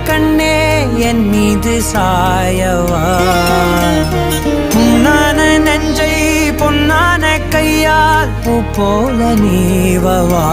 கண்ணே என் மீது சாயவா புண்ணான நெஞ்சை பொன்னான கையால் பூ போல நீவவா